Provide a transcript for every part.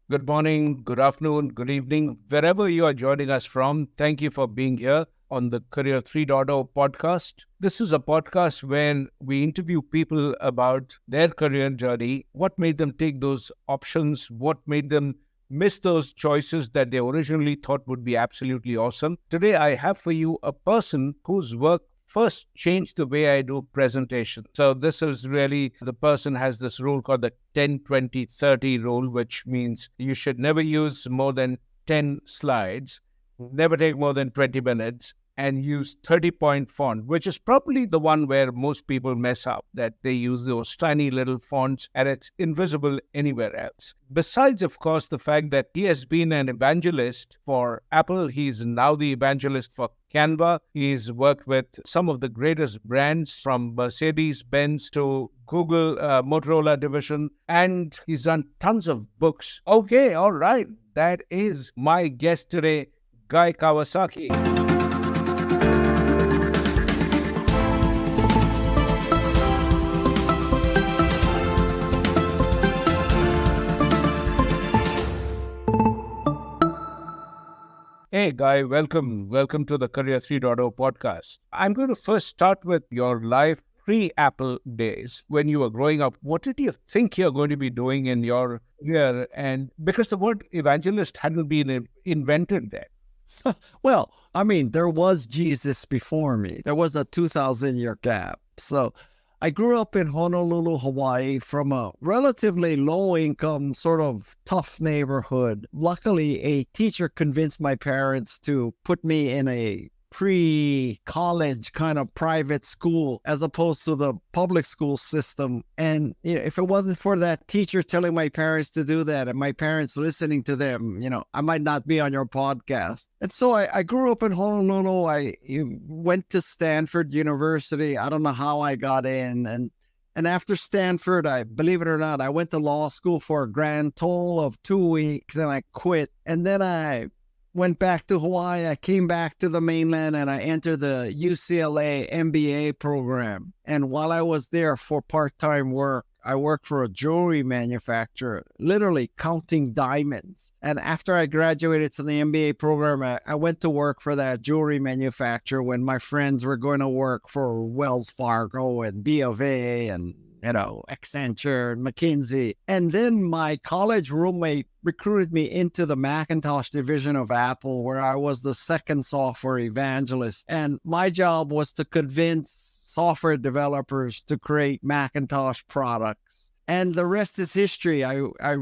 good morning, good afternoon, good evening, wherever you are joining us from. Thank you for being here on the Career 3.0 podcast. This is a podcast where we interview people about their career journey, what made them take those options, what made them miss those choices that they originally thought would be absolutely awesome. Today, I have for you a person whose work first changed the way I do presentation. So this is really, the person has this rule called the 10-20-30 rule, which means you should never use more than 10 slides, never take more than 20 minutes, and use 30-point font, which is probably the one where most people mess up, that they use those tiny little fonts and it's invisible anywhere else. Besides, of course, the fact that he has been an evangelist for Apple, he's now the evangelist for Canva. He's worked with some of the greatest brands from Mercedes-Benz to Google, Motorola division, and he's done tons of books. Okay, all right. That is my guest today, Guy Kawasaki. Hey, Guy, welcome. Welcome to the Career 3.0 podcast. I'm going to first start with your life pre-Apple days. When you were growing up, what did you think you're going to be doing in your career? And because the word evangelist hadn't been invented then. Well, there was Jesus before me. There was a 2,000-year gap. So I grew up in Honolulu, Hawaii, from a relatively low-income, sort of tough neighborhood. Luckily, a teacher convinced my parents to put me in a pre-college kind of private school as opposed to the public school system. And if it wasn't for that teacher telling my parents to do that and my parents listening to them, I might not be on your podcast. And so I grew up in Honolulu. I went to Stanford University. I don't know how I got in. And after Stanford, believe it or not, I went to law school for a grand total of 2 weeks and I quit. And then I went back to Hawaii. I came back to the mainland and I entered the UCLA MBA program. And while I was there for part-time work, I worked for a jewelry manufacturer, literally counting diamonds. And after I graduated to the MBA program, I went to work for that jewelry manufacturer when my friends were going to work for Wells Fargo and B of A and Accenture, McKinsey. And then my college roommate recruited me into the Macintosh division of Apple, where I was the second software evangelist. And my job was to convince software developers to create Macintosh products. And the rest is history. I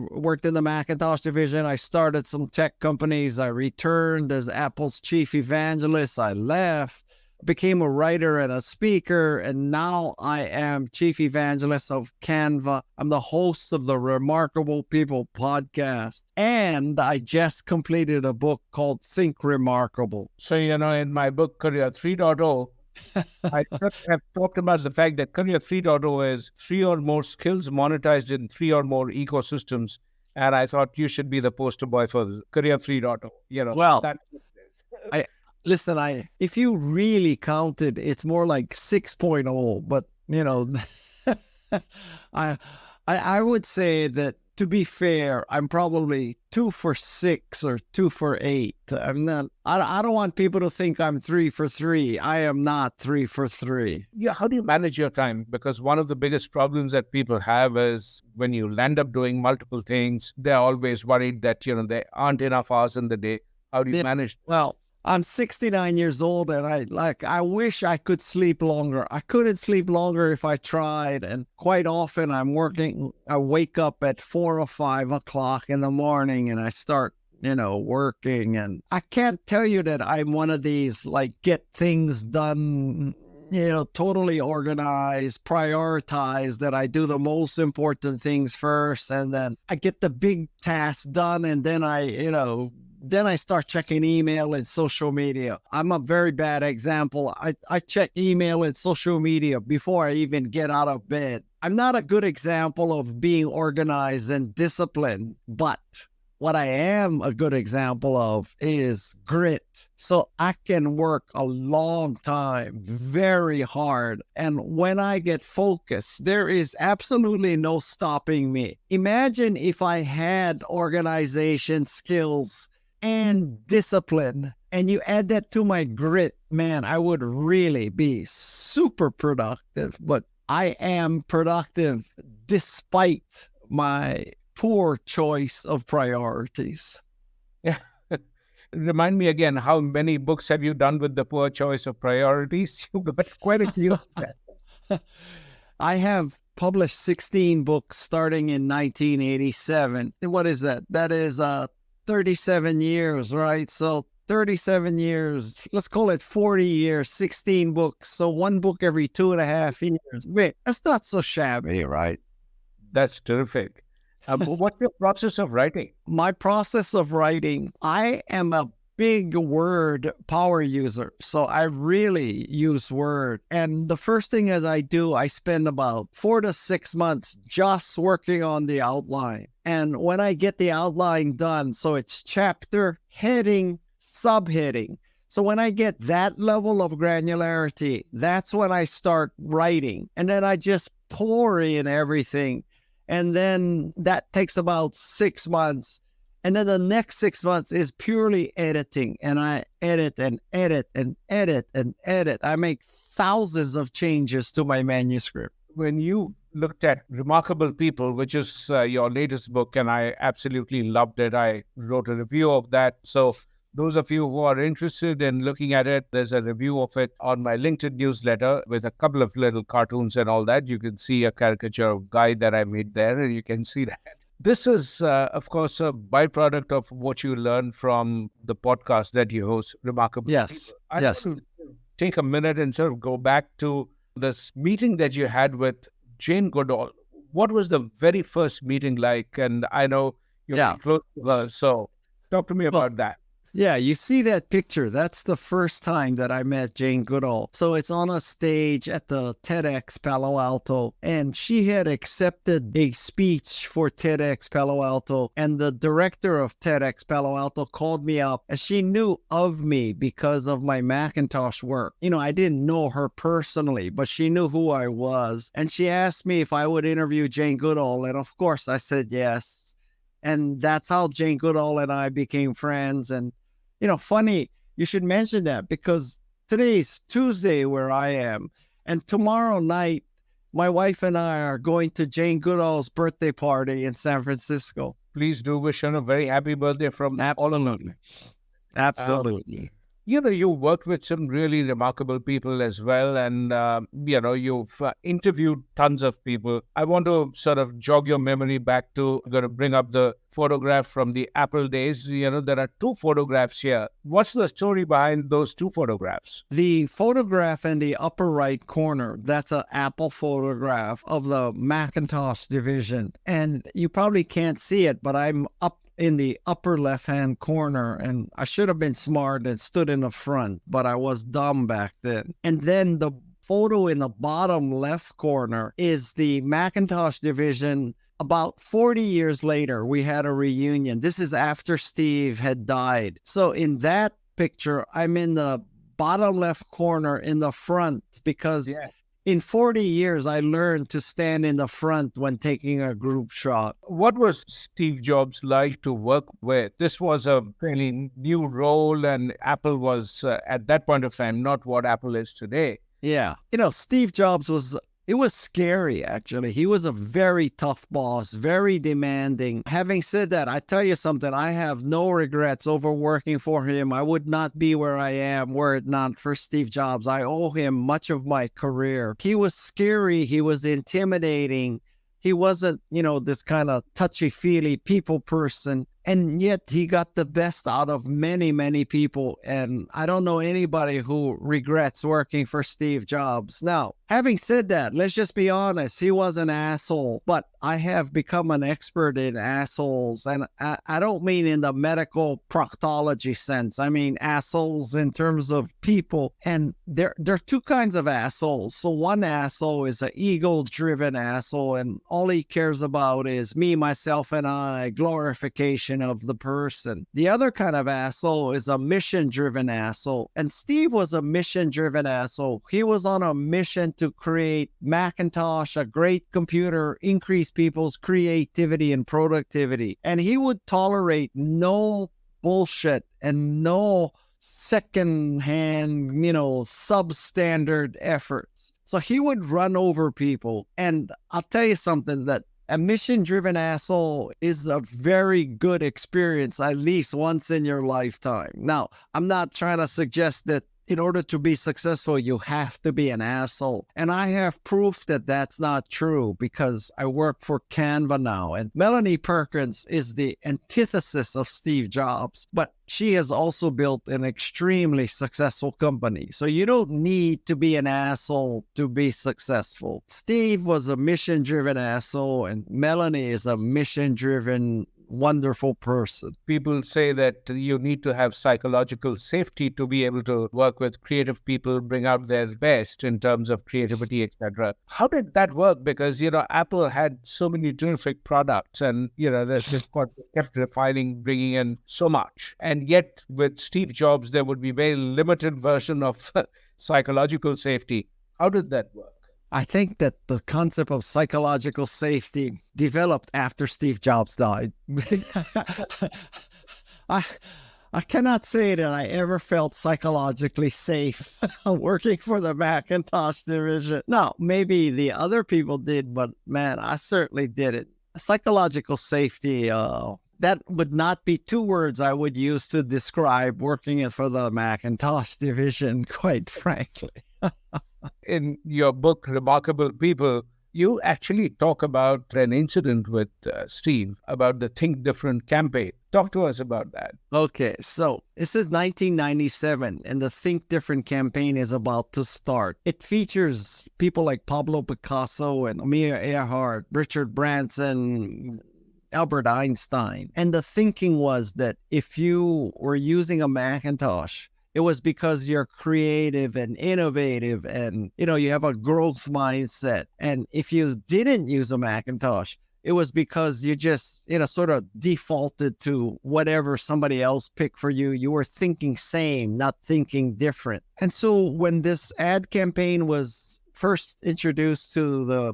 worked in the Macintosh division. I started some tech companies. I returned as Apple's chief evangelist. I left, became a writer and a speaker, and now I am chief evangelist of Canva. I'm the host of the Remarkable People podcast, and I just completed a book called Think Remarkable. So, in my book, Career 3.0, I have talked about the fact that Career 3.0 is 3 or more skills monetized in 3 or more ecosystems, and I thought you should be the poster boy for Career 3.0. Well, that's what it is. Listen, if you really counted, it's more like 6.0, but I would say that, to be fair, I'm probably 2 for 6 or 2 for 8. I don't want people to think I'm 3 for 3. I am not 3 for 3. Yeah, how do you manage your time? Because one of the biggest problems that people have is when you land up doing multiple things, they're always worried that, there aren't enough hours in the day. How do you manage? Well, I'm 69 years old and I wish I could sleep longer. I couldn't sleep longer if I tried. And quite often I wake up at 4 or 5 o'clock in the morning and I start, working. And I can't tell you that I'm one of these, get things done, totally organized, prioritized, that I do the most important things first. And then I get the big tasks done. And then I start checking email and social media. I'm a very bad example. I check email and social media before I even get out of bed. I'm not a good example of being organized and disciplined, but what I am a good example of is grit. So I can work a long time, very hard. And when I get focused, there is absolutely no stopping me. Imagine if I had organization skills and discipline, and you add that to my grit, man, I would really be super productive. But I am productive despite my poor choice of priorities. Yeah. Remind me again, how many books have you done with the poor choice of priorities? You've got quite a few. I have published 16 books starting in 1987. And what is that? That is 37 years, right? So 37 years, let's call it 40 years, 16 books. So one book every 2.5 years. Wait, that's not so shabby, right? That's terrific. What's your process of writing? My process of writing, I am a big word power user. So I really use Word. And the first thing as I do, I spend about 4 to 6 months just working on the outline. And when I get the outline done, so it's chapter, heading, subheading. So when I get that level of granularity, that's when I start writing. And then I just pour in everything. And then that takes about 6 months. And then the next 6 months is purely editing. And I edit and edit and edit and edit. I make thousands of changes to my manuscript. When you looked at Remarkable People, which is your latest book, and I absolutely loved it. I wrote a review of that. So those of you who are interested in looking at it, there's a review of it on my LinkedIn newsletter with a couple of little cartoons and all that. You can see a caricature of Guy that I made there, and you can see that. This is, of course, a byproduct of what you learn from the podcast that you host, Remarkable Yes, People. I yes. want to take a minute and sort of go back to this meeting that you had with Jane Goodall. What was the very first meeting like? And I know you're Yeah. close to her, so talk to me about that. Yeah, you see that picture. That's the first time that I met Jane Goodall. So it's on a stage at the TEDx Palo Alto, and she had accepted a speech for TEDx Palo Alto, and the director of TEDx Palo Alto called me up, and she knew of me because of my Macintosh work. You know, I didn't know her personally, but she knew who I was, and she asked me if I would interview Jane Goodall, and of course I said yes. And that's how Jane Goodall and I became friends. And you know, funny, you should mention that because today's Tuesday where I am. And tomorrow night, my wife and I are going to Jane Goodall's birthday party in San Francisco. Please do wish her a very happy birthday from all along. Absolutely. You know, you worked with some really remarkable people as well. And, you know, you've interviewed tons of people. I want to sort of jog your memory back to, I'm going to bring up the photograph from the Apple days. You know, there are 2 photographs here. What's the story behind those 2 photographs? The photograph in the upper right corner, that's an Apple photograph of the Macintosh division. And you probably can't see it, but I'm up in the upper left-hand corner, and I should have been smart and stood in the front, but I was dumb back then. And then the photo in the bottom left corner is the Macintosh division. About 40 years later, we had a reunion. This is after Steve had died. So in that picture, I'm in the bottom left corner in the front because in 40 years, I learned to stand in the front when taking a group shot. What was Steve Jobs like to work with? This was a fairly new role, and Apple was, at that point of time, not what Apple is today. Yeah. You know, Steve Jobs it was scary, actually. He was a very tough boss, very demanding. Having said that, I tell you something, I have no regrets over working for him. I would not be where I am were it not for Steve Jobs. I owe him much of my career. He was scary. He was intimidating. He wasn't, you know, this kind of touchy-feely people person. And yet he got the best out of many, many people. And I don't know anybody who regrets working for Steve Jobs. Now, having said that, let's just be honest. He was an asshole, but I have become an expert in assholes. And I don't mean in the medical proctology sense. I mean assholes in terms of people. And there are 2 kinds of assholes. So one asshole is an ego-driven asshole, and all he cares about is me, myself, and I, glorification, definition of the person. The other kind of asshole is a mission-driven asshole. And Steve was a mission-driven asshole. He was on a mission to create Macintosh, a great computer, increase people's creativity and productivity. And he would tolerate no bullshit and no second-hand, substandard efforts. So he would run over people. And I'll tell you something, that a mission-driven asshole is a very good experience, at least once in your lifetime. Now, I'm not trying to suggest that in order to be successful, you have to be an asshole. And I have proof that that's not true because I work for Canva now. And Melanie Perkins is the antithesis of Steve Jobs, but she has also built an extremely successful company. So you don't need to be an asshole to be successful. Steve was a mission-driven asshole, and Melanie is a mission-driven wonderful person. People say that you need to have psychological safety to be able to work with creative people, bring out their best in terms of creativity, etc. How did that work? Because, Apple had so many terrific products and, they've kept refining, bringing in so much. And yet with Steve Jobs, there would be very limited version of psychological safety. How did that work? I think that the concept of psychological safety developed after Steve Jobs died. I cannot say that I ever felt psychologically safe working for the Macintosh division. No, maybe the other people did, but man, I certainly didn't. Psychological safety, that would not be two words I would use to describe working for the Macintosh division, quite frankly. In your book, Remarkable People, you actually talk about an incident with Steve about the Think Different campaign. Talk to us about that. Okay, so this is 1997, and the Think Different campaign is about to start. It features people like Pablo Picasso and Amelia Earhart, Richard Branson, Albert Einstein. And the thinking was that if you were using a Macintosh, it was because you're creative and innovative and, you have a growth mindset. And if you didn't use a Macintosh, it was because you just, sort of defaulted to whatever somebody else picked for you. You were thinking same, not thinking different. And so when this ad campaign was first introduced to the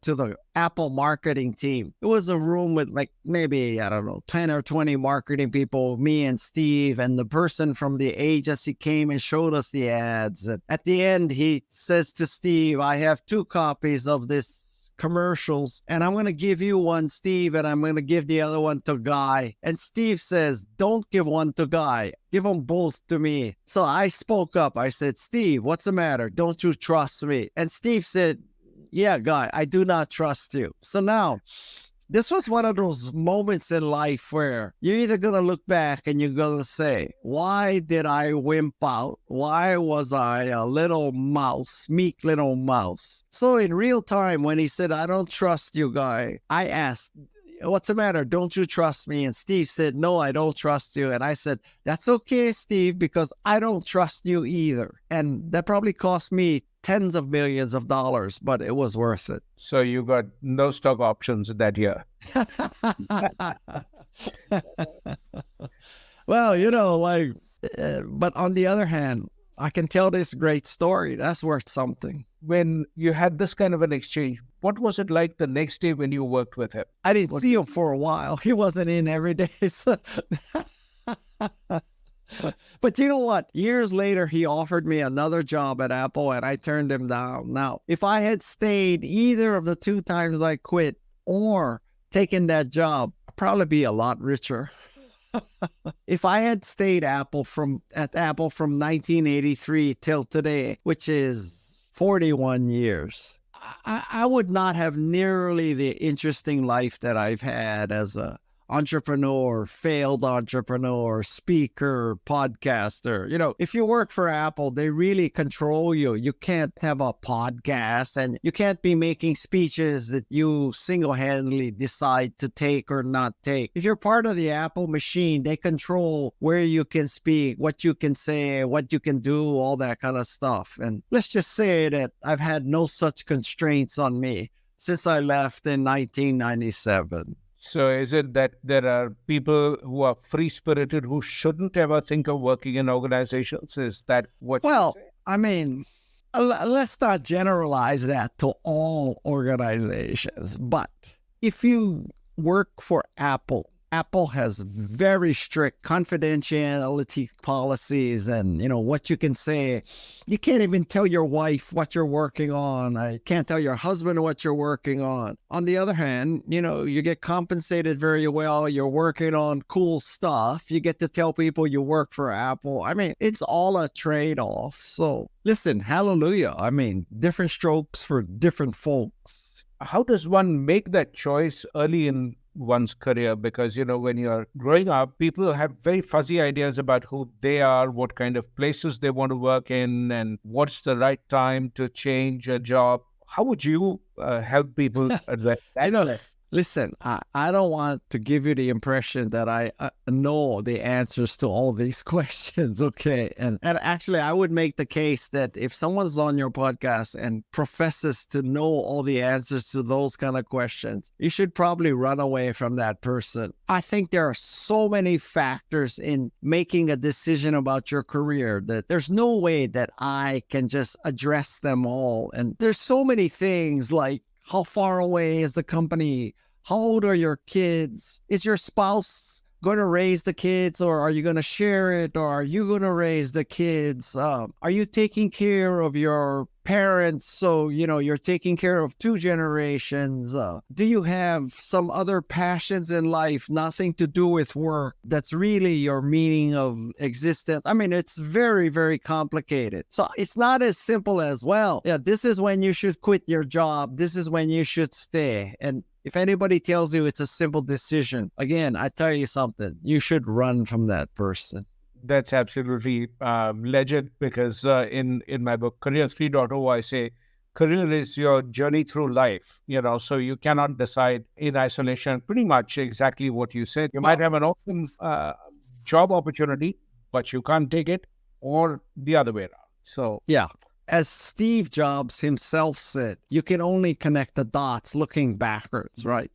to the Apple marketing team, it was a room with maybe, 10 or 20 marketing people, me and Steve, and the person from the agency came and showed us the ads. And at the end, he says to Steve, I have 2 copies of this commercials, and I'm going to give you one, Steve, and I'm going to give the other one to Guy. And Steve says, don't give one to Guy. Give them both to me. So I spoke up. I said, Steve, what's the matter? Don't you trust me? And Steve said, yeah, Guy, I do not trust you. So now, this was one of those moments in life where you're either going to look back and you're going to say, why did I wimp out? Why was I a little mouse, meek little mouse? So in real time, when he said, I don't trust you, Guy, I asked, what's the matter? Don't you trust me? And Steve said, no, I don't trust you. And I said, that's okay, Steve, because I don't trust you either. And that probably cost me tens of millions of dollars, but it was worth it. So you got no stock options that year. Well, but on the other hand, I can tell this great story. That's worth something. When you had this kind of an exchange, what was it like the next day when you worked with him? I didn't see him for a while. He wasn't in every day. So but you know what? Years later, he offered me another job at Apple, and I turned him down. Now, if I had stayed either of the 2 times I quit or taken that job, I'd probably be a lot richer. If I had stayed at Apple from 1983 till today, which is 41 years, I would not have nearly the interesting life that I've had as a entrepreneur, failed entrepreneur, speaker, podcaster. If you work for Apple, they really control you. You can't have a podcast and you can't be making speeches that you single-handedly decide to take or not take. If you're part of the Apple machine, they control where you can speak, what you can say, what you can do, all that kind of stuff. And let's just say that I've had no such constraints on me since I left in 1997. So is it that there are people who are free-spirited who shouldn't ever think of working in organizations? Is that what you Well, say? I mean, let's not generalize that to all organizations, but if you work for Apple, Apple has very strict confidentiality policies and, what you can say. You can't even tell your wife what you're working on. I can't tell your husband what you're working on. On the other hand, you get compensated very well. You're working on cool stuff. You get to tell people you work for Apple. I mean, it's all a trade-off. So listen, hallelujah. I mean, different strokes for different folks. How does one make that choice early in one's career? Because, when you're growing up, people have very fuzzy ideas about who they are, what kind of places they want to work in, and what's the right time to change a job. How would you help people address that? Listen, I don't want to give you the impression that I know the answers to all these questions, okay? And actually, I would make the case that if someone's on your podcast and professes to know all the answers to those kind of questions, you should probably run away from that person. I think there are so many factors in making a decision about your career that there's no way that I can just address them all. And there's so many things like, how far away is the company? How old are your kids? Is your spouse going to raise the kids, or are you going to share it, or are you going to raise the kids? Are you taking care of your parents? So, you're taking care of two generations. Do you have some other passions in life, nothing to do with work, that's really your meaning of existence? I mean, it's very, very complicated. So it's not as simple as, well, yeah, this is when you should quit your job. This is when you should stay. And if anybody tells you it's a simple decision, again, I tell you something, you should run from that person. That's absolutely legend, because in my book, Career3.0, I say career is your journey through life, so you cannot decide in isolation. Pretty much exactly what you said. You might have an awesome job opportunity, but you can't take it, or the other way around. So, yeah. As Steve Jobs himself said, you can only connect the dots looking backwards, right?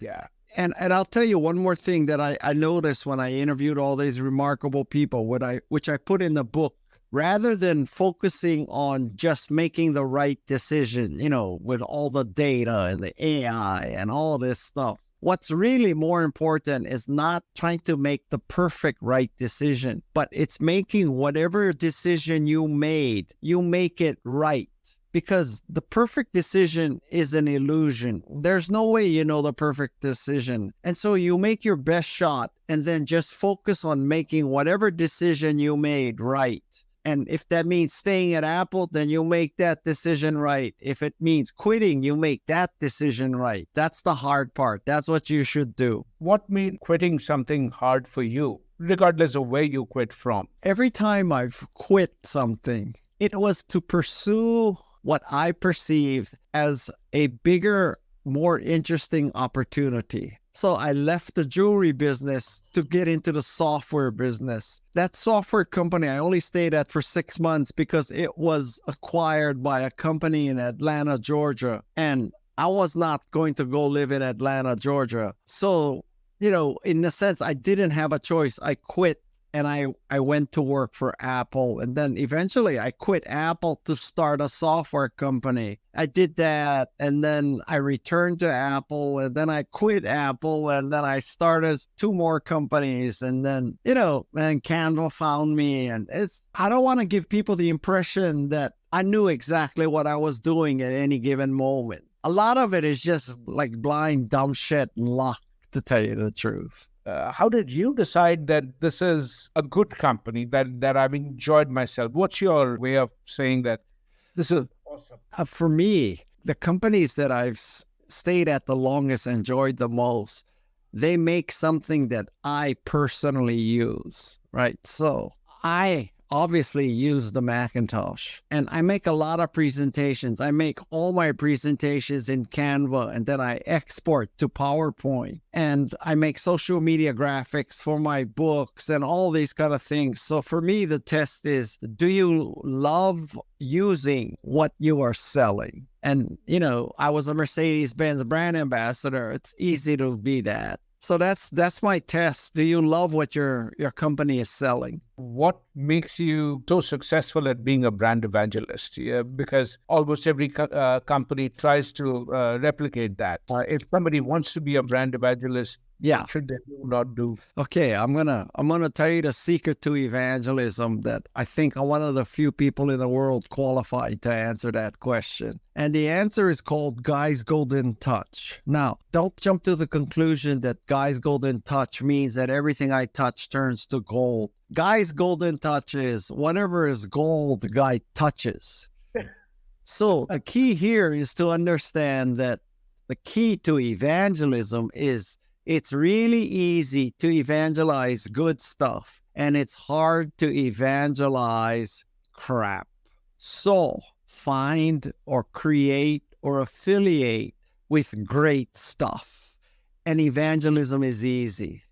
Yeah. And I'll tell you one more thing that I noticed when I interviewed all these remarkable people, which I put in the book. Rather than focusing on just making the right decision, with all the data and the AI and all this stuff, what's really more important is not trying to make the perfect right decision, but it's making whatever decision you made, you make it right. Because the perfect decision is an illusion. There's no way you know the perfect decision. And so you make your best shot and then just focus on making whatever decision you made right. And if that means staying at Apple, then you make that decision right. If it means quitting, you make that decision right. That's the hard part. That's what you should do. What made quitting something hard for you, regardless of where you quit from? Every time I've quit something, it was to pursue what I perceived as a bigger, more interesting opportunity. So I left the jewelry business to get into the software business. That software company I only stayed at for 6 months because it was acquired by a company in Atlanta, Georgia. And I was not going to go live in Atlanta, Georgia. So, in a sense, I didn't have a choice. I quit. And I went to work for Apple. And then eventually I quit Apple to start a software company. I did that. And then I returned to Apple. And then I quit Apple. And then I started 2 more companies. And then, and Canva found me. And I don't want to give people the impression that I knew exactly what I was doing at any given moment. A lot of it is just like blind, dumb shit and luck, to tell you the truth. How did you decide that this is a good company, that I've enjoyed myself? What's your way of saying that this is awesome? For me, the companies that I've stayed at the longest, enjoyed the most, they make something that I personally use, right? So I obviously use the Macintosh. And I make a lot of presentations. I make all my presentations in Canva, and then I export to PowerPoint. And I make social media graphics for my books and all these kind of things. So for me, the test is, do you love using what you are selling? And, I was a Mercedes-Benz brand ambassador. It's easy to be that. So that's my test. Do you love what your company is selling? What makes you so successful at being a brand evangelist? Yeah, because almost every company tries to replicate that. If somebody wants to be a brand evangelist, what should they do, not do? Okay, I'm gonna tell you the secret to evangelism that I think I'm one of the few people in the world qualified to answer that question. And the answer is called Guy's Golden Touch. Now, don't jump to the conclusion that Guy's Golden Touch means that everything I touch turns to gold. Guy's Golden Touch is whatever is gold, the guy touches. So the key here is to understand that the key to evangelism is it's really easy to evangelize good stuff, and it's hard to evangelize crap. So find or create or affiliate with great stuff, and evangelism is easy.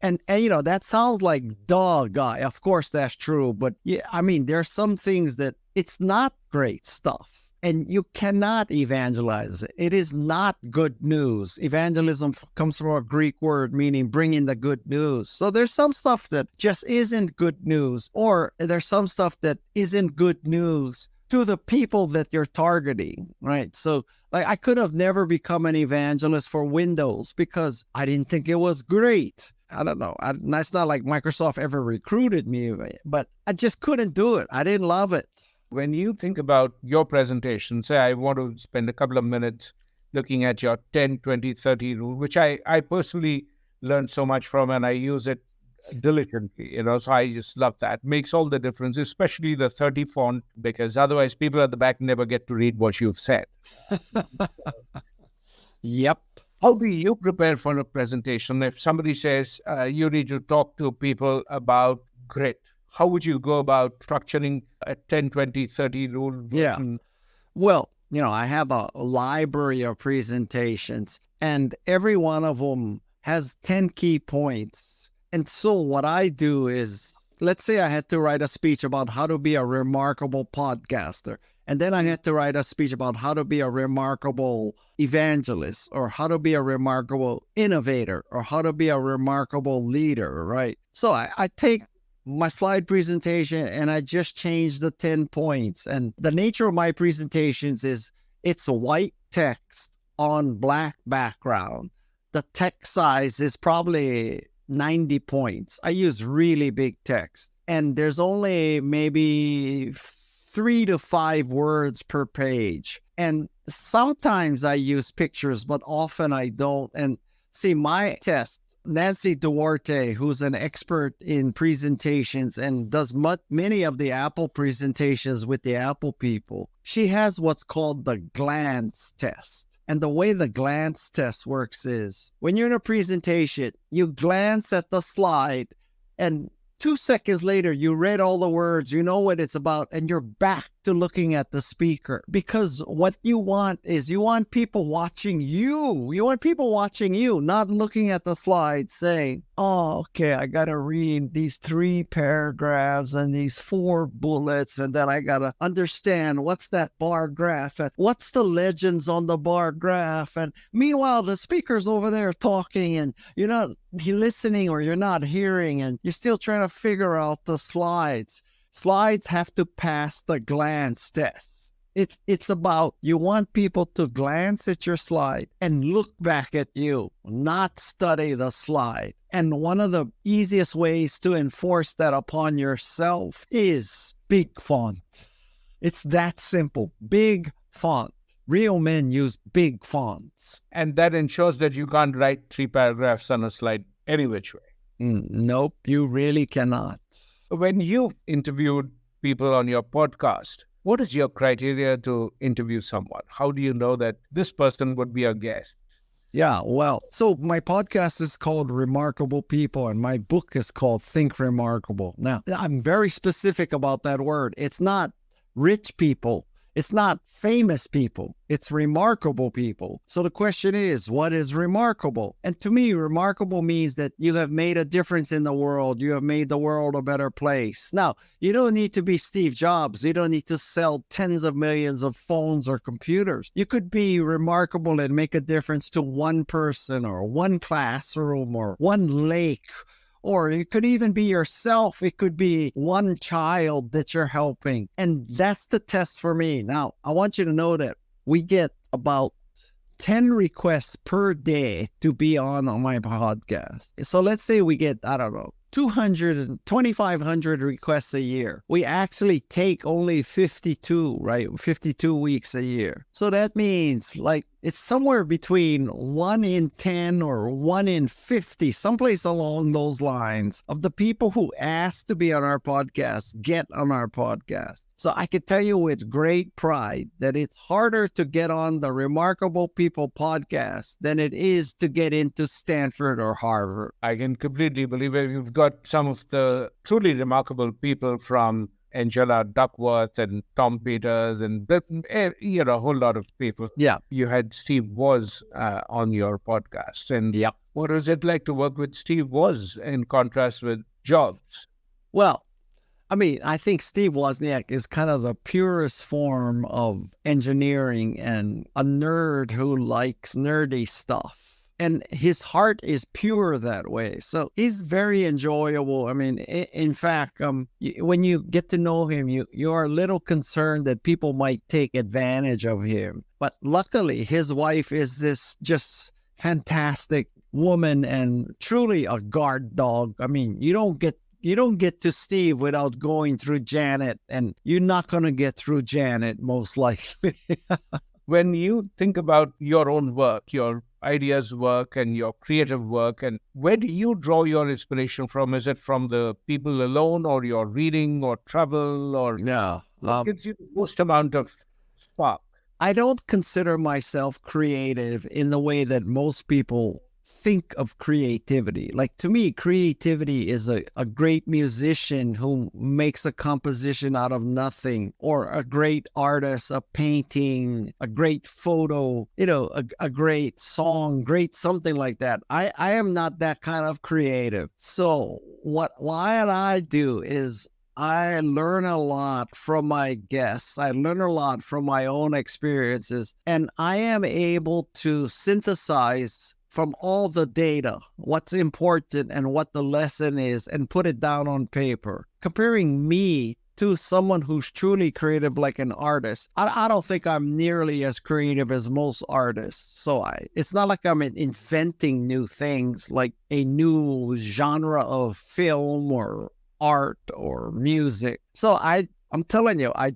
And that sounds like, duh, Guy. Of course that's true. But there's some things that it's not great stuff. And you cannot evangelize it. It is not good news. Evangelism comes from a Greek word meaning bringing the good news. So there's some stuff that just isn't good news, or there's some stuff that isn't good news to the people that you're targeting, right? So I could have never become an evangelist for Windows because I didn't think it was great. I don't know. It's not like Microsoft ever recruited me, but I just couldn't do it. I didn't love it. When you think about your presentation, say I want to spend a couple of minutes looking at your 10, 20, 30 rule, which I personally learned so much from, and I use it diligently, so I just love that. Makes all the difference, especially the 30 font, because otherwise people at the back never get to read what you've said. Yep. How do you prepare for a presentation? If somebody says you need to talk to people about grit, how would you go about structuring a 10, 20, 30 rule? Yeah. Well, I have a library of presentations, and every one of them has 10 key points. And so what I do is, let's say I had to write a speech about how to be a remarkable podcaster. And then I had to write a speech about how to be a remarkable evangelist, or how to be a remarkable innovator, or how to be a remarkable leader, right? So I take my slide presentation and I just change the 10 points. And the nature of my presentations is it's white text on black background. The text size is probably 90 points. I use really big text. And there's only maybe 3 to 5 words per page. And sometimes I use pictures, but often I don't. And see, my test, Nancy Duarte, who's an expert in presentations and does many of the Apple presentations with the Apple people, she has what's called the glance test. And the way the glance test works is when you're in a presentation, you glance at the slide, and 2 seconds later, you read all the words, you know what it's about, and you're back to looking at the speaker. Because what you want is you want people watching you. You want people watching you, not looking at the slide saying, oh, okay, I got to read these 3 paragraphs and these 4 bullets, and then I got to understand what's that bar graph and what's the legends on the bar graph. And meanwhile, the speaker's over there talking, and you're not listening, or you're not hearing, and you're still trying to figure out the slides. Slides have to pass the glance test. It's about, you want people to glance at your slide and look back at you, not study the slide. And one of the easiest ways to enforce that upon yourself is big font. It's that simple. Big font. Real men use big fonts. And that ensures that you can't write 3 paragraphs on a slide any which way. Nope, you really cannot. When you interviewed people on your podcast, what is your criteria to interview someone? How do you know that this person would be a guest? Yeah, well, so my podcast is called Remarkable People, and my book is called Think Remarkable. Now, I'm very specific about that word. It's not rich people. It's not famous people. It's remarkable people. So the question is, what is remarkable? And to me, remarkable means that you have made a difference in the world. You have made the world a better place. Now, you don't need to be Steve Jobs. You don't need to sell tens of millions of phones or computers. You could be remarkable and make a difference to one person or one classroom or one lake. Or it could even be yourself. It could be one child that you're helping. And that's the test for me. Now, I want you to know that we get about 10 requests per day to be on my podcast. So let's say we get, I don't know, 2,500 requests a year. We actually take only 52, right? 52 weeks a year. So that means like it's somewhere between 1 in 10 or 1 in 50, someplace along those lines of the people who ask to be on our podcast get on our podcast. So I can tell you with great pride that it's harder to get on the Remarkable People podcast than it is to get into Stanford or Harvard. I can completely believe it. You've got some of the truly remarkable people from Angela Duckworth and Tom Peters and a whole lot of people. Yeah. You had Steve Woz on your podcast. And Yep. what was it like to work with Steve Woz in contrast with Jobs? Well, I mean, I think Steve Wozniak is kind of the purest form of engineering and a nerd who likes nerdy stuff. And his heart is pure that way. So he's very enjoyable. I mean, in fact, when you get to know him, you are a little concerned that people might take advantage of him. But luckily, his wife is this just fantastic woman and truly a guard dog. I mean, you don't get to Steve without going through Janet, and you're not going to get through Janet, most likely. When you think about your own work, your ideas work and your creative work, and where do you draw your inspiration from? Is it from the people alone or your reading or travel or Yeah. what gives you the most amount of spark? I don't consider myself creative in the way that most people think of creativity. Like to me, creativity is a great musician who makes a composition out of nothing, or a great artist, a painting, a great photo, a great song, great something like that. I am not that kind of creative. So what I do is I learn a lot from my guests. I learn a lot from my own experiences, and I am able to synthesize from all the data what's important and what the lesson is and put it down on paper. Comparing me to someone who's truly creative like an artist, I don't think I'm nearly as creative as most artists. So it's not like I'm inventing new things, like a new genre of film or art or music. So I'm telling you, I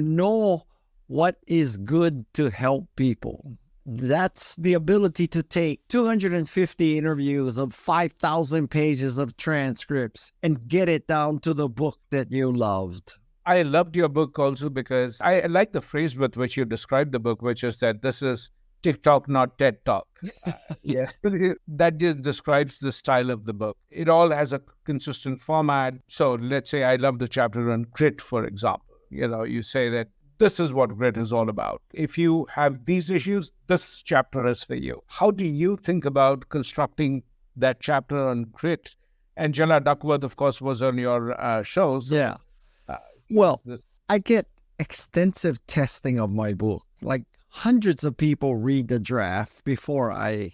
know what is good to help people. That's the ability to take 250 interviews of 5,000 pages of transcripts and get it down to the book that you loved. I loved your book also because I like the phrase with which you described the book, which is that this is TikTok, not TED Talk. Yeah, that just describes the style of the book. It all has a consistent format. So let's say I love the chapter on grit, for example. You say that this is what grit is all about. If you have these issues, this chapter is for you. How do you think about constructing that chapter on grit? Angela Duckworth, of course, was on your shows. Yeah. Well, I get extensive testing of my book. Like hundreds of people read the draft before I,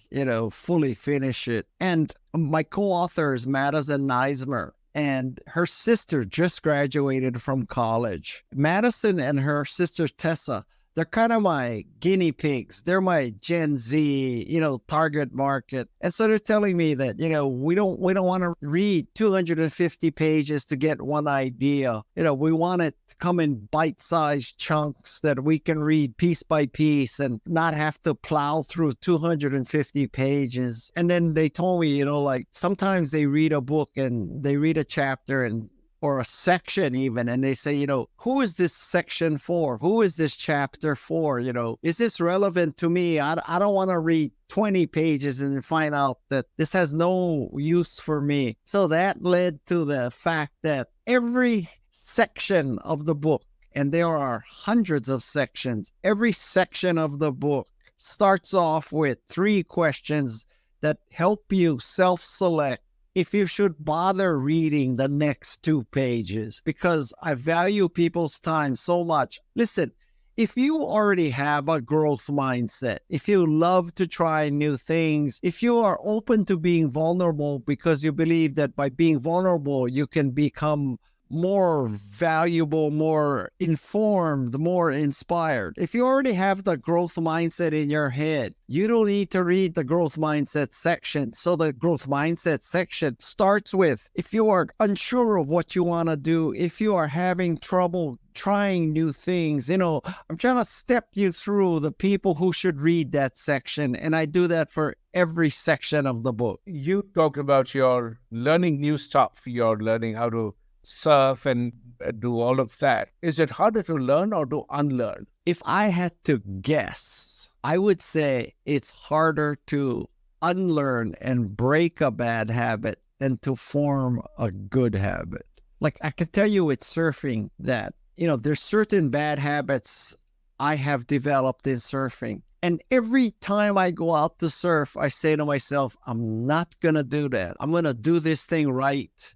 fully finish it. And my co-author is Madison Neismer. And her sister just graduated from college. Madison and her sister Tessa, they're kind of my guinea pigs. They're my Gen Z, target market. And so they're telling me that, we don't want to read 250 pages to get one idea. We want it to come in bite-sized chunks that we can read piece by piece and not have to plow through 250 pages. And then they told me, sometimes they read a book and they read a chapter and or a section even, and they say, who is this section for? Who is this chapter for? Is this relevant to me? I don't want to read 20 pages and then find out that this has no use for me. So that led to the fact that every section of the book, and there are hundreds of sections, every section of the book starts off with 3 questions that help you self-select if you should bother reading the next 2 pages, because I value people's time so much. Listen, if you already have a growth mindset, if you love to try new things, if you are open to being vulnerable because you believe that by being vulnerable, you can become more valuable, more informed, more inspired. If you already have the growth mindset in your head, you don't need to read the growth mindset section. So the growth mindset section starts with, if you are unsure of what you want to do, if you are having trouble trying new things, I'm trying to step you through the people who should read that section. And I do that for every section of the book. You talked about your learning new stuff, you're learning how to surf and do all of that. Is it harder to learn or to unlearn? If I had to guess, I would say it's harder to unlearn and break a bad habit than to form a good habit. Like I can tell you with surfing that, there's certain bad habits I have developed in surfing. And every time I go out to surf, I say to myself, I'm not going to do that. I'm going to do this thing right.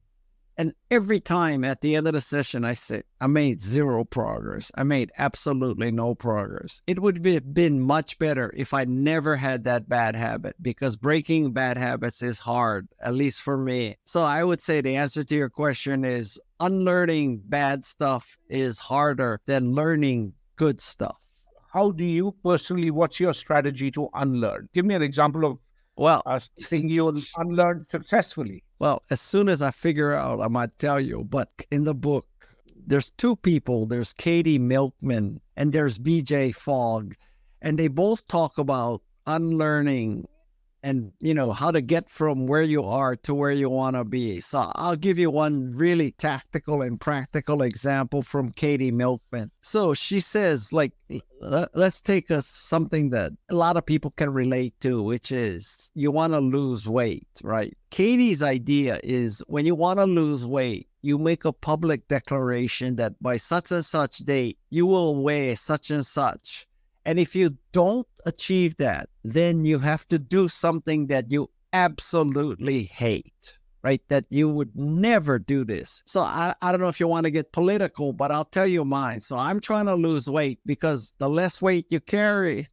And every time at the end of the session, I say, I made 0 progress. I made absolutely no progress. It would have been much better if I never had that bad habit, because breaking bad habits is hard, at least for me. So I would say the answer to your question is unlearning bad stuff is harder than learning good stuff. How do you personally, what's your strategy to unlearn? Give me an example of something you unlearned successfully. Well, as soon as I figure out, I might tell you. But in the book, there's 2 people. There's Katie Milkman and there's BJ Fogg. And they both talk about unlearning and, how to get from where you are to where you want to be. So I'll give you one really tactical and practical example from Katie Milkman. So she says, let's take something that a lot of people can relate to, which is you want to lose weight, right? Katie's idea is when you want to lose weight, you make a public declaration that by such and such date, you will weigh such and such. And if you don't achieve that, then you have to do something that you absolutely hate, right? That you would never do this. So I don't know if you want to get political, but I'll tell you mine. So I'm trying to lose weight because the less weight you carry,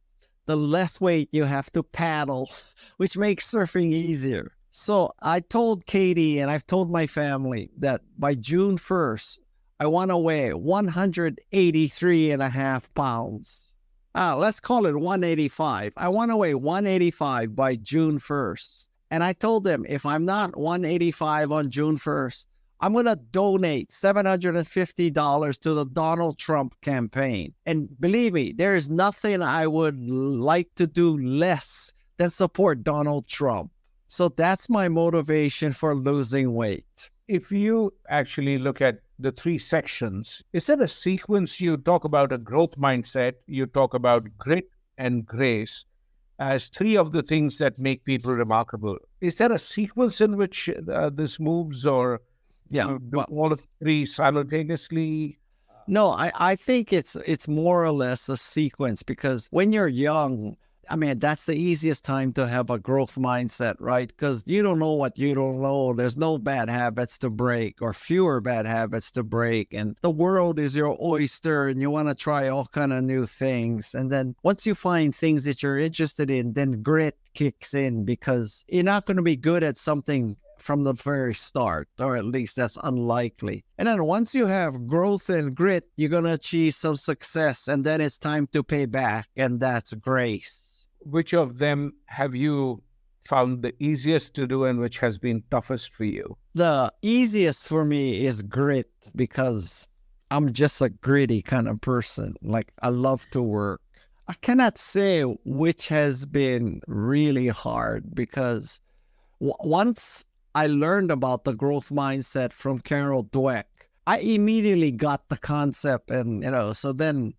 the less weight you have to paddle, which makes surfing easier. So I told Katie and I've told my family that by June 1st, I want to weigh 183.5 pounds. Let's call it 185. I want to weigh 185 by June 1st. And I told them if I'm not 185 on June 1st, I'm going to donate $750 to the Donald Trump campaign. And believe me, there is nothing I would like to do less than support Donald Trump. So that's my motivation for losing weight. If you actually look at the 3 sections, is there a sequence? You talk about a growth mindset, you talk about grit and grace as 3 of the things that make people remarkable. Is there a sequence in which this moves, or do all of 3 simultaneously? No, I think it's more or less a sequence, because when you're young, that's the easiest time to have a growth mindset, right? Because you don't know what you don't know. There's no bad habits to break, or fewer bad habits to break. And the world is your oyster and you want to try all kind of new things. And then once you find things that you're interested in, then grit kicks in, because you're not going to be good at something from the very start, or at least that's unlikely. And then once you have growth and grit, you're going to achieve some success, and then it's time to pay back, and that's grace. Which of them have you found the easiest to do and which has been toughest for you? The easiest for me is grit, because I'm just a gritty kind of person. I love to work. I cannot say which has been really hard, because once I learned about the growth mindset from Carol Dweck, I immediately got the concept. And, so then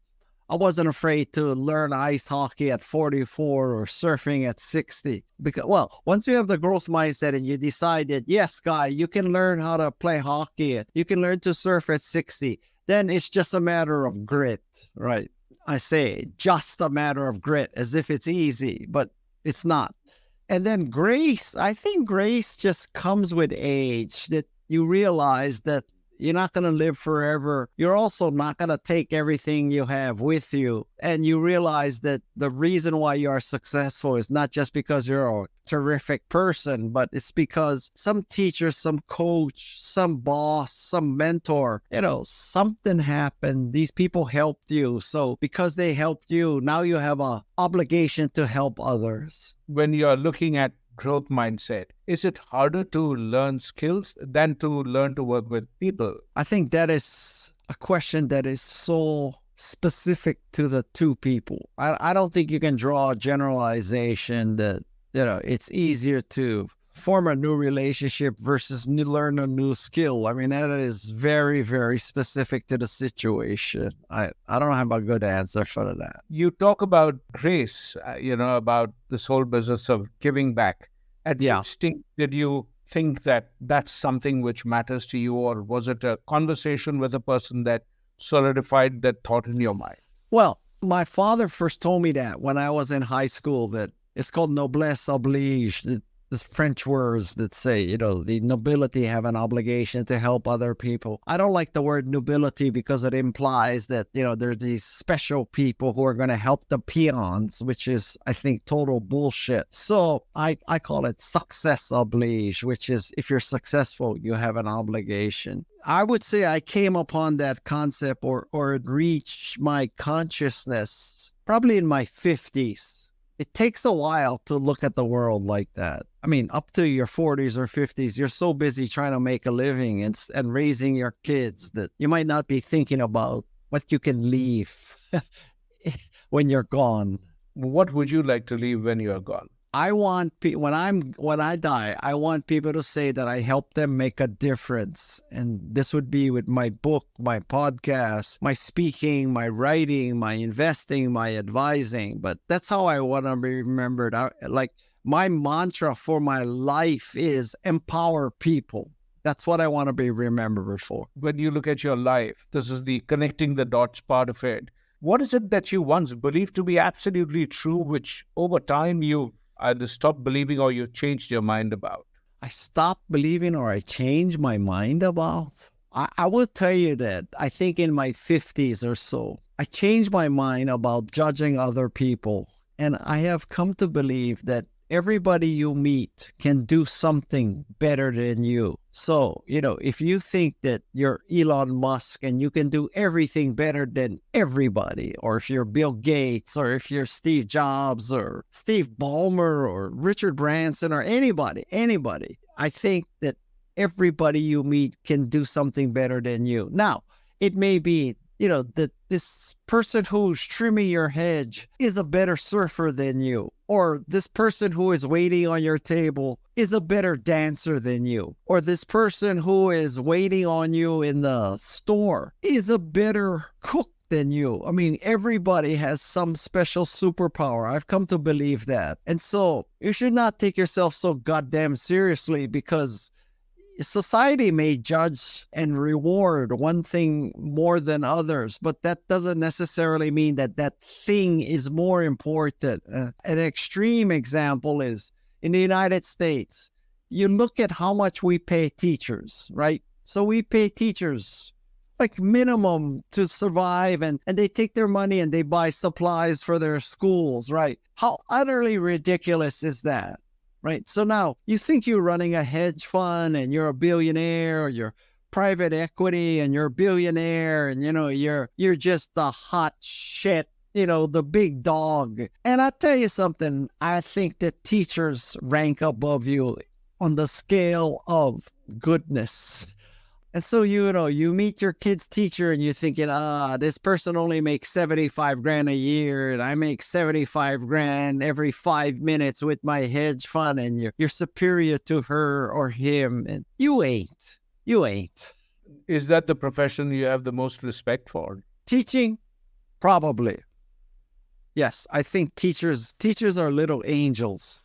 I wasn't afraid to learn ice hockey at 44 or surfing at 60. Because, well, once you have the growth mindset and you decide that, yes, Guy, you can learn how to play hockey, you can learn to surf at 60, then it's just a matter of grit, right? I say just a matter of grit as if it's easy, but it's not. And then grace, I think grace just comes with age, that you realize that you're not going to live forever. You're also not going to take everything you have with you. And you realize that the reason why you are successful is not just because you're a terrific person, but it's because some teacher, some coach, some boss, some mentor, something happened. These people helped you. So because they helped you, now you have an obligation to help others. When you're looking at growth mindset, is it harder to learn skills than to learn to work with people? I think that is a question that is so specific to the two people. I don't think you can draw a generalization that, it's easier to form a new relationship versus learn a new skill. I mean, that is very, very specific to the situation. I don't have a good answer for that. You talk about grace, about this whole business of giving back. At what stage did you think that that's something which matters to you, or was it a conversation with a person that solidified that thought in your mind? Well, my father first told me that when I was in high school, that it's called noblesse oblige. This French words that say, the nobility have an obligation to help other people. I don't like the word nobility because it implies that, there's these special people who are going to help the peons, which is, I think, total bullshit. So I call it success oblige, which is if you're successful, you have an obligation. I would say I came upon that concept or it reached my consciousness probably in my 50s. It takes a while to look at the world like that. I mean, up to your 40s or 50s, you're so busy trying to make a living and raising your kids that you might not be thinking about what you can leave when you're gone. What would you like to leave when you're gone? I want when I die, I want people to say that I helped them make a difference. And this would be with my book, my podcast, my speaking, my writing, my investing, my advising. But that's how I want to be remembered. Like my mantra for my life is empower people. That's what I want to be remembered for. When you look at your life, this is the connecting the dots part of it. What is it that you once believed to be absolutely true, which over time you either stopped believing or you changed your mind about? I stopped believing or I changed my mind about? I will tell you that I think in my 50s or so, I changed my mind about judging other people. And I have come to believe that everybody you meet can do something better than you. So, if you think that you're Elon Musk and you can do everything better than everybody, or if you're Bill Gates, or if you're Steve Jobs, or Steve Ballmer, or Richard Branson, or anybody, I think that everybody you meet can do something better than you. Now, it may be that this person who's trimming your hedge is a better surfer than you, or this person who is waiting on your table is a better dancer than you, or this person who is waiting on you in the store is a better cook than you. I mean, everybody has some special superpower. I've come to believe that. And so you should not take yourself so goddamn seriously, because society may judge and reward one thing more than others, but that doesn't necessarily mean that that thing is more important. An extreme example is in the United States. You look at how much we pay teachers, right? So we pay teachers like minimum to survive, and they take their money and they buy supplies for their schools, right? How utterly ridiculous is that? Right. So now you think you're running a hedge fund and you're a billionaire, or you're private equity and you're a billionaire, and you're just the hot shit, the big dog. And I tell you something, I think that teachers rank above you on the scale of goodness. And so, you meet your kid's teacher and you're thinking, this person only makes 75 grand a year and I make 75 grand every 5 minutes with my hedge fund, and you're superior to her or him. And you ain't. Is that the profession you have the most respect for? Teaching, probably. Yes, I think teachers are little angels.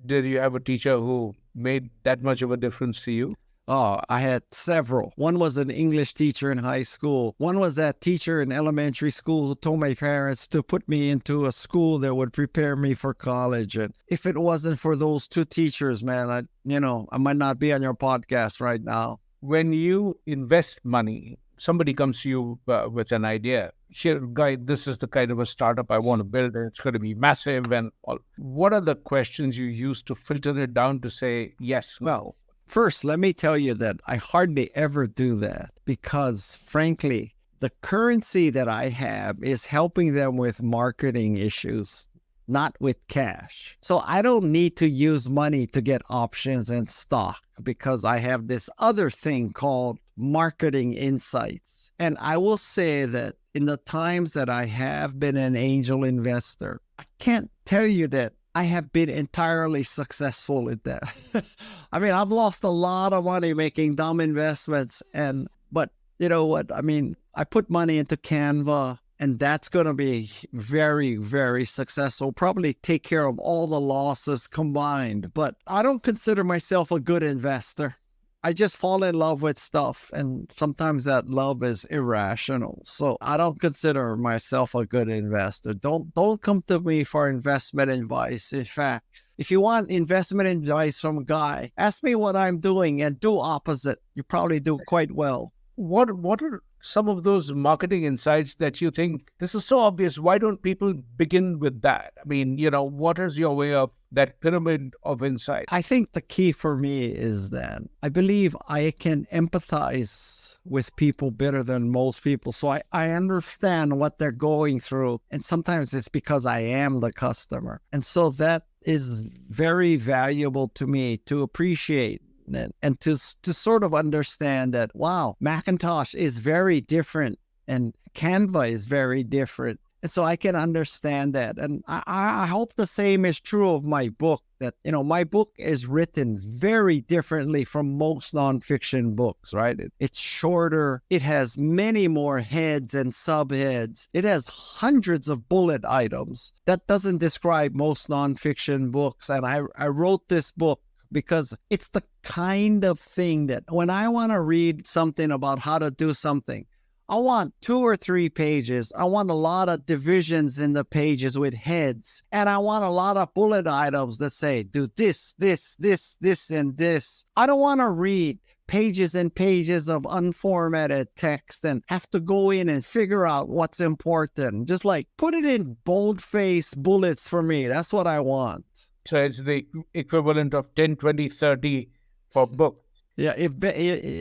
Did you have a teacher who made that much of a difference to you? Oh, I had several. One was an English teacher in high school. One was that teacher in elementary school who told my parents to put me into a school that would prepare me for college. And if it wasn't for those two teachers, man, I might not be on your podcast right now. When you invest money, somebody comes to you with an idea. Here, Guy, this is the kind of a startup I want to build, and it's going to be massive. And all. What are the questions you use to filter it down to say yes? Well, first, let me tell you that I hardly ever do that because, frankly, the currency that I have is helping them with marketing issues, not with cash. So I don't need to use money to get options and stock because I have this other thing called marketing insights. And I will say that in the times that I have been an angel investor, I can't tell you that I have been entirely successful at that. I mean, I've lost a lot of money making dumb investments. But you know what? I mean, I put money into Canva, and that's going to be very, very successful. Probably take care of all the losses combined. But I don't consider myself a good investor. I just fall in love with stuff, and sometimes that love is irrational. So I don't consider myself a good investor. Don't come to me for investment advice. In fact, if you want investment advice from Guy, ask me what I'm doing and do opposite. You probably do quite well. What are some of those marketing insights that you think, this is so obvious, why don't people begin with that? I mean, what is your way of that pyramid of insight? I think the key for me is that I believe I can empathize with people better than most people. So I understand what they're going through. And sometimes it's because I am the customer. And so that is very valuable to me to appreciate. And to sort of understand that, wow, Macintosh is very different and Canva is very different. And so I can understand that. And I hope the same is true of my book, that, my book is written very differently from most nonfiction books, right? It's shorter. It has many more heads and subheads. It has hundreds of bullet items. That doesn't describe most nonfiction books. And I wrote this book because it's the kind of thing that when I want to read something about how to do something, I want 2 or 3 pages. I want a lot of divisions in the pages with heads. And I want a lot of bullet items that say, do this, this, this, this, and this. I don't want to read pages and pages of unformatted text and have to go in and figure out what's important. Just like put it in boldface bullets for me. That's what I want. So it's the equivalent of 10, 20, 30 for book. Yeah,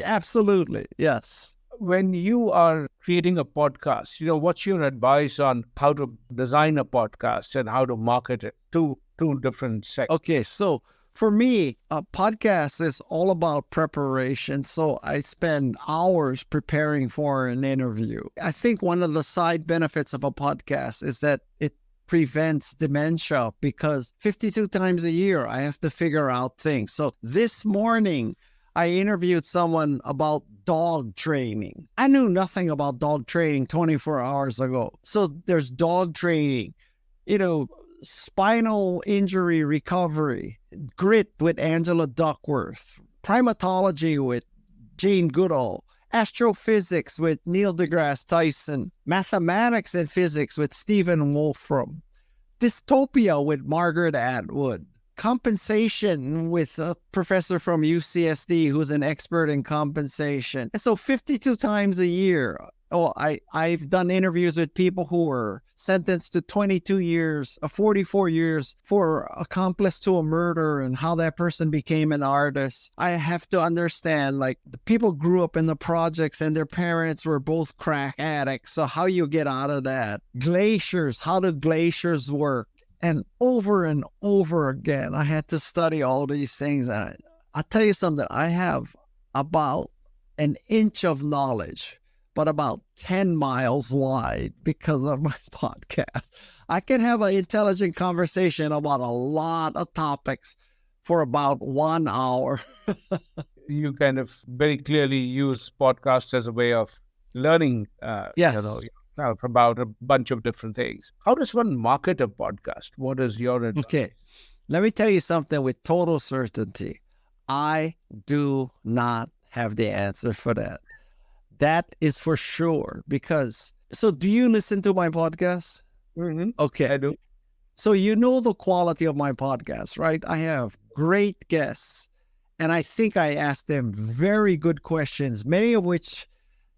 absolutely. Yes. When you are creating a podcast, what's your advice on how to design a podcast and how to market it? Two different sectors. Okay, so for me, a podcast is all about preparation. So I spend hours preparing for an interview. I think one of the side benefits of a podcast is that it prevents dementia because 52 times a year I have to figure out things. So this morning I interviewed someone about dog training. I knew nothing about dog training 24 hours ago. So there's dog training, spinal injury recovery, grit with Angela Duckworth, primatology with Jane Goodall, astrophysics with Neil deGrasse Tyson, mathematics and physics with Stephen Wolfram, dystopia with Margaret Atwood, compensation with a professor from UCSD who's an expert in compensation. And so 52 times a year, I've done interviews with people who were sentenced to 22 years, 44 years for accomplice to a murder and how that person became an artist. I have to understand, like, the people grew up in the projects and their parents were both crack addicts. So how you get out of that? Glaciers, how do glaciers work? And over again, I had to study all these things. And I'll tell you something, I have about an inch of knowledge, but about 10 miles wide because of my podcast. I can have an intelligent conversation about a lot of topics for about 1 hour. you kind of very clearly use podcasts as a way of learning, Yes. about a bunch of different things. How does one market a podcast? What is your advice? Okay. Let me tell you something with total certainty. I do not have the answer for that. That is for sure. Because, so do you listen to my podcast? Mm-hmm. Okay. I do. So you know the quality of my podcast, right? I have great guests, and I think I asked them very good questions, many of which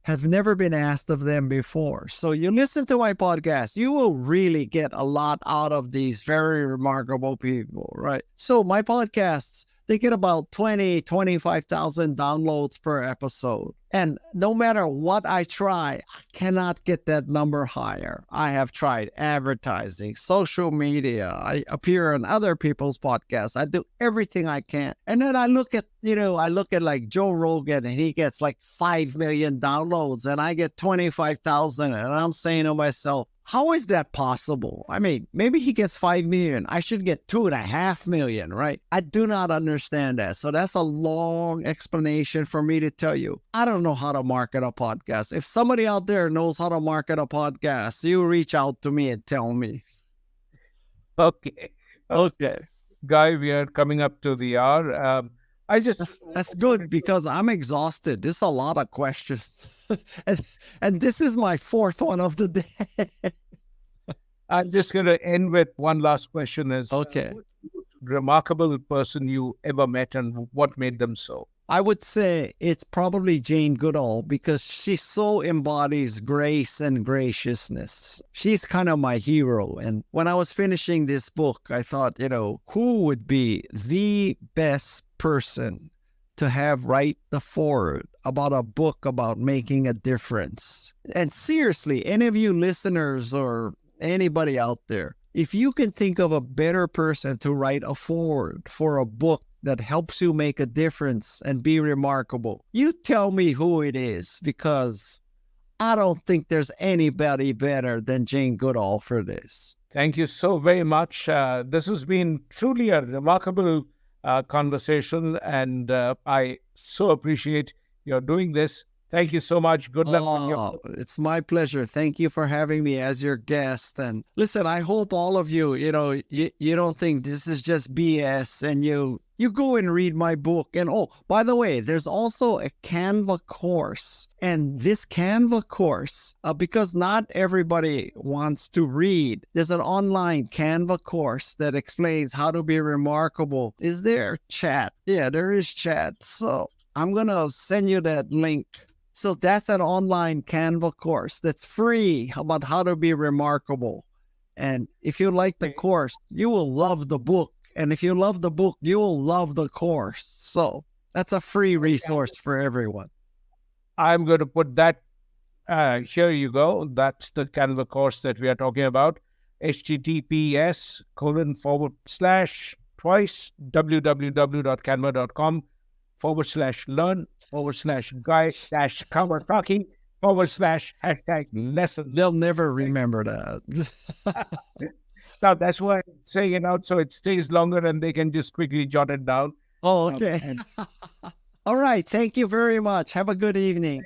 have never been asked of them before. So you listen to my podcast, you will really get a lot out of these very remarkable people, right? So my podcasts, they get about 20, 25,000 downloads per episode. And no matter what I try, I cannot get that number higher. I have tried advertising, social media. I appear on other people's podcasts. I do everything I can. And then I look at like Joe Rogan, and he gets like 5 million downloads and I get 25,000. And I'm saying to myself, how is that possible? I mean, maybe he gets 5 million. I should get 2.5 million, right? I do not understand that. So that's a long explanation for me to tell you. I don't know how to market a podcast. If somebody out there knows how to market a podcast, you reach out to me and tell me. Okay. Okay. Guy, we are coming up to the hour. That's good because I'm exhausted. There's a lot of questions. and this is my fourth one of the day. I'm just going to end with one last question. Okay. What's the most remarkable person you ever met and what made them so? I would say it's probably Jane Goodall because she so embodies grace and graciousness. She's kind of my hero. And when I was finishing this book, I thought, who would be the best person to have write the foreword about a book about making a difference? And seriously, any of you listeners or anybody out there, if you can think of a better person to write a foreword for a book that helps you make a difference and be remarkable, you tell me who it is, because I don't think there's anybody better than Jane Goodall for this. Thank you so very much. This has been truly a remarkable conversation, and I so appreciate your doing this. Thank you so much. Good luck on your... It's my pleasure. Thank you for having me as your guest. And listen, I hope all of you, you don't think this is just BS, and you go and read my book. And by the way, there's also a Canva course. And this Canva course, because not everybody wants to read, there's an online Canva course that explains how to be remarkable. Is there chat? Yeah, there is chat. So I'm going to send you that link. So that's an online Canva course that's free about how to be remarkable. And if you like the course, you will love the book. And if you love the book, you will love the course. So that's a free resource for everyone. I'm going to put that, here you go. That's the Canva course that we are talking about. https://www.canva.com/Guy-Kawasaki/#lessons. They'll never remember that. Now, that's why I'm saying it out so it stays longer and they can just quickly jot it down. Oh, okay. All right. Thank you very much. Have a good evening.